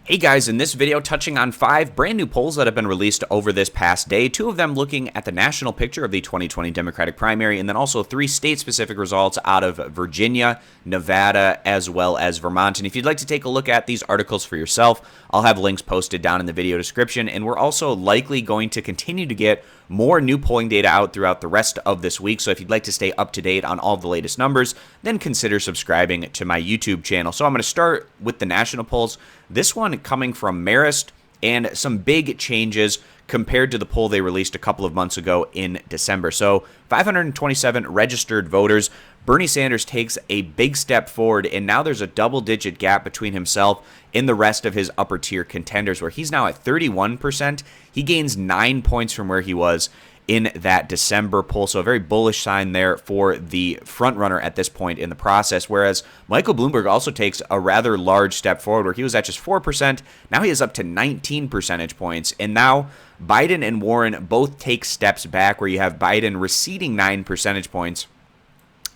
Hey guys, in this video touching on 5 brand new polls that have been released over this past day, 2 of them looking at the national picture of the 2020 Democratic primary, and then also 3 state-specific results out of Virginia, Nevada, as well as Vermont. And if you'd like to take a look at these articles for yourself, I'll have links posted down in the video description, and we're also likely going to continue to get more new polling data out throughout the rest of this week. So if you'd like to stay up to date on all the latest numbers, then consider subscribing to my YouTube channel. So I'm going to start with the national polls. This one coming from Marist, and some big changes compared to the poll they released a couple of months ago in December. So 527 registered voters. Bernie Sanders takes a big step forward, and now there's a double-digit gap between himself and the rest of his upper-tier contenders, where he's now at 31%. He gains 9 points from where he was in that December poll, so a very bullish sign there for the frontrunner at this point in the process, whereas Michael Bloomberg also takes a rather large step forward, where he was at just 4%. Now he is up to 19 percentage points, and now Biden and Warren both take steps back, where you have Biden receding 9 percentage points.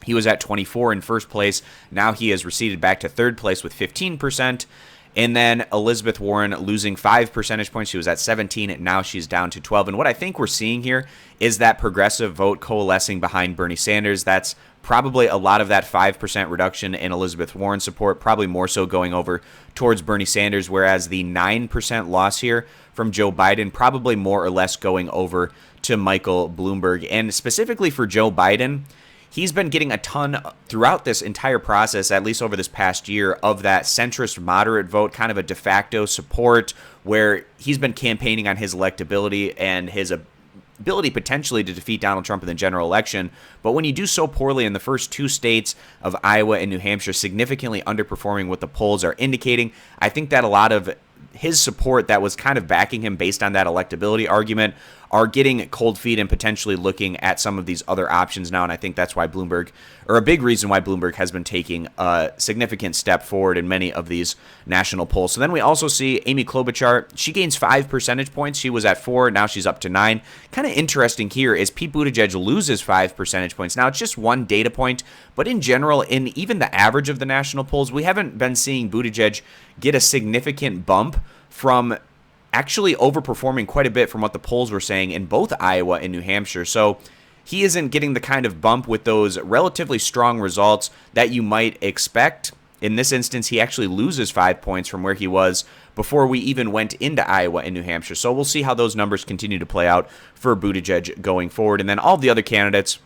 He was at 24 in first place. Now he has receded back to third place with 15%. And then Elizabeth Warren losing 5 percentage points. She was at 17, and now she's down to 12. And what I think we're seeing here is that progressive vote coalescing behind Bernie Sanders. That's probably a lot of that 5% reduction in Elizabeth Warren support, probably more so going over towards Bernie Sanders, whereas the 9% loss here from Joe Biden probably more or less going over to Michael Bloomberg. And specifically for Joe Biden, he's been getting a ton throughout this entire process, at least over this past year, of that centrist moderate vote, kind of a de facto support, where he's been campaigning on his electability and his ability potentially to defeat Donald Trump in the general election. But when you do so poorly in the first 2 states of Iowa and New Hampshire, significantly underperforming what the polls are indicating, I think that a lot of his support that was kind of backing him based on that electability argument are getting cold feet and potentially looking at some of these other options now. And I think that's why Bloomberg, or a big reason why Bloomberg has been taking a significant step forward in many of these national polls. So then we also see Amy Klobuchar. She gains 5 percentage points. She was at 4. Now she's up to 9. Kind of interesting here is Pete Buttigieg loses 5 percentage points. Now it's just one data point, but in general, in even the average of the national polls, we haven't been seeing Buttigieg get a significant bump from actually overperforming quite a bit from what the polls were saying in both Iowa and New Hampshire. So he isn't getting the kind of bump with those relatively strong results that you might expect. In this instance, he actually loses 5 points from where he was before we even went into Iowa and New Hampshire. So we'll see how those numbers continue to play out for Buttigieg going forward. And then all of the other candidates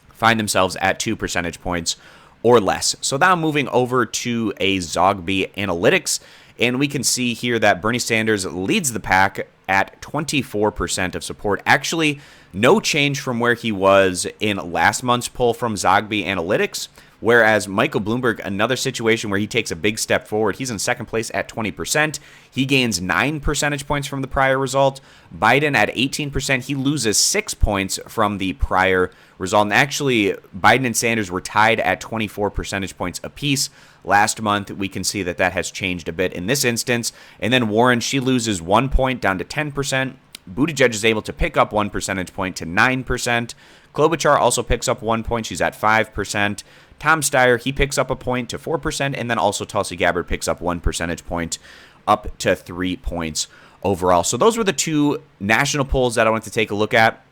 find themselves at 2 percentage points or less. So now moving over to a Zogby analytics, and we can see here that Bernie Sanders leads the pack at 24% of support. Actually, no change from where he was in last month's poll from Zogby Analytics, whereas Michael Bloomberg, another situation where he takes a big step forward. He's in second place at 20%. He gains 9 percentage points from the prior result. Biden at 18%. He loses 6 points from the prior result. And actually, Biden and Sanders were tied at 24 percentage points apiece last month. We can see that that has changed a bit in this instance. And then Warren, she loses 1 point down to 10%. Buttigieg is able to pick up 1 percentage point to 9%. Klobuchar also picks up 1 point. She's at 5%. Tom Steyer, he picks up a point to 4%. And then also Tulsi Gabbard picks up 1 percentage point up to 3 points overall. So those were the 2 national polls that I wanted to take a look at.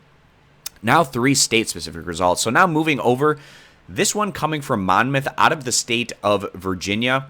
Now 3 state-specific results. So now moving over, this one coming from Monmouth out of the state of Virginia.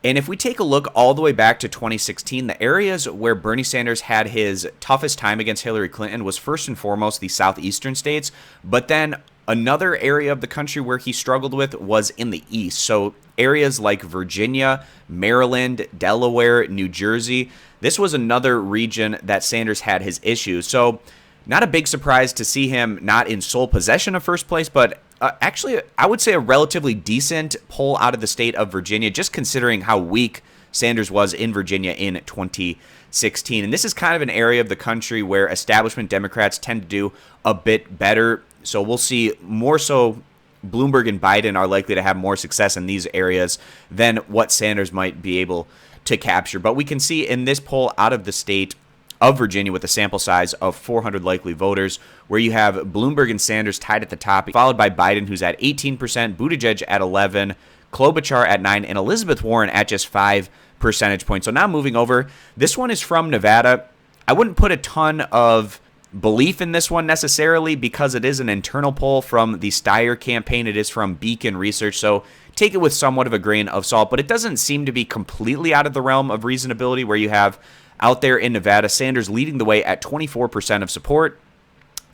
And if we take a look all the way back to 2016, the areas where Bernie Sanders had his toughest time against Hillary Clinton was first and foremost the southeastern states. But then another area of the country where he struggled with was in the east. So areas like Virginia, Maryland, Delaware, New Jersey. This was another region that Sanders had his issues. So not a big surprise to see him not in sole possession of first place, but actually, I would say a relatively decent poll out of the state of Virginia, just considering how weak Sanders was in Virginia in 2016. And this is kind of an area of the country where establishment Democrats tend to do a bit better. So we'll see more so Bloomberg and Biden are likely to have more success in these areas than what Sanders might be able to capture. But we can see in this poll out of the state of Virginia with a sample size of 400 likely voters, where you have Bloomberg and Sanders tied at the top, followed by Biden, who's at 18%, Buttigieg at 11%, Klobuchar at 9%, and Elizabeth Warren at just 5%. percentage points. So now moving over, this one is from Nevada. I wouldn't put a ton of belief in this one necessarily because it is an internal poll from the Steyer campaign. It is from Beacon Research, so take it with somewhat of a grain of salt, but it doesn't seem to be completely out of the realm of reasonability where you have out there in Nevada, Sanders leading the way at 24% of support,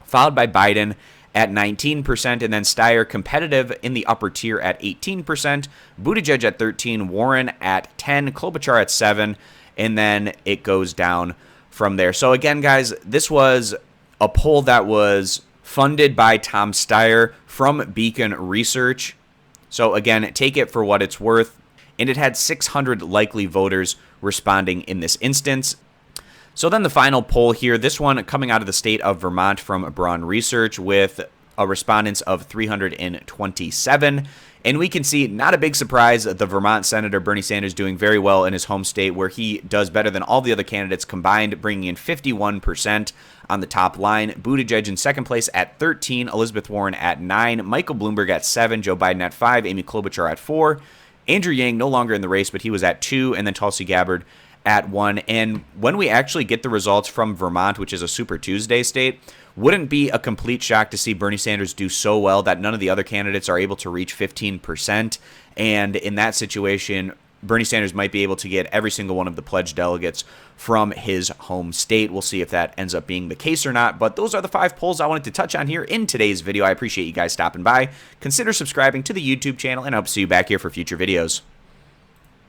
followed by Biden at 19%, and then Steyer competitive in the upper tier at 18%, Buttigieg at 13%, Warren at 10%, Klobuchar at 7%, and then it goes down from there. So again, guys, this was a poll that was funded by Tom Steyer from Beacon Research. So again, take it for what it's worth. And it had 600 likely voters responding in this instance. So then the final poll here, this one coming out of the state of Vermont from Braun Research with a respondents of 327. And we can see, not a big surprise, the Vermont Senator Bernie Sanders doing very well in his home state where he does better than all the other candidates combined, bringing in 51% on the top line. Buttigieg in second place at 13%, Elizabeth Warren at 9%, Michael Bloomberg at 7%, Joe Biden at 5%, Amy Klobuchar at 4%, Andrew Yang no longer in the race, but he was at 2%, and then Tulsi Gabbard at 1%. And when we actually get the results from Vermont, which is a Super Tuesday state, wouldn't be a complete shock to see Bernie Sanders do so well that none of the other candidates are able to reach 15%. And in that situation, Bernie Sanders might be able to get every single one of the pledged delegates from his home state. We'll see if that ends up being the case or not. But those are the 5 polls I wanted to touch on here in today's video. I appreciate you guys stopping by. Consider subscribing to the YouTube channel, and I hope to see you back here for future videos.